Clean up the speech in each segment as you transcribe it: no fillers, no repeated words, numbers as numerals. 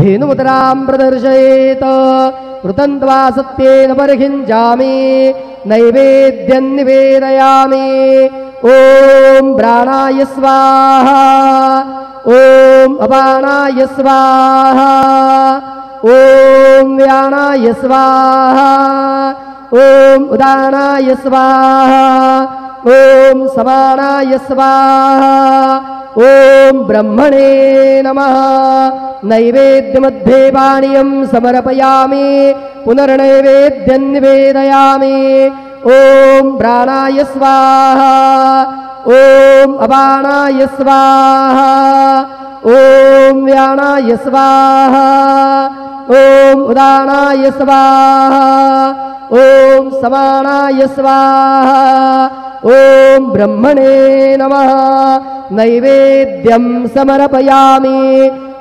धेनुमुद्रां प्रदर्शयेत् कृतन्त्वा सत्येन बर्हिञ्जामि नैवेद्यं निवेदयामि ॐ प्राणाय स्वाहा ॐ अपानाय स्वाहा ॐ व्यानाय स्वाहा ॐ उदानाय स्वाहा ॐ समानाय स्वाहा ॐ ब्रह्मणे नमः नैवेद्यमध्ये पानीयं समर्पयामि पुनर्नैवेद्यं निवेदयामि ॐ प्राणाय स्वाहा ॐ अपानाय स्वाहा ॐ व्यानाय स्वाहा ॐ उदानाय स्वाहा ॐ समानाय स्वाहा ॐ ब्रह्मणे नमः नैवेद्यं समर्पयामि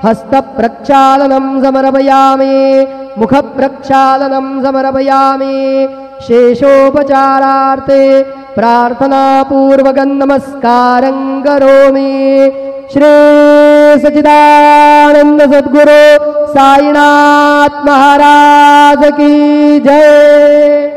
हस्तप्रक्षालनं समर्पयामि मुखप्रक्षालनं समर्पयामि शेषोपचारार्थे प्रार्थनापूर्वकं नमस्कारं करोमि श्री सच्चिदानंद सद्गुरु साईनाथ महाराज की जय।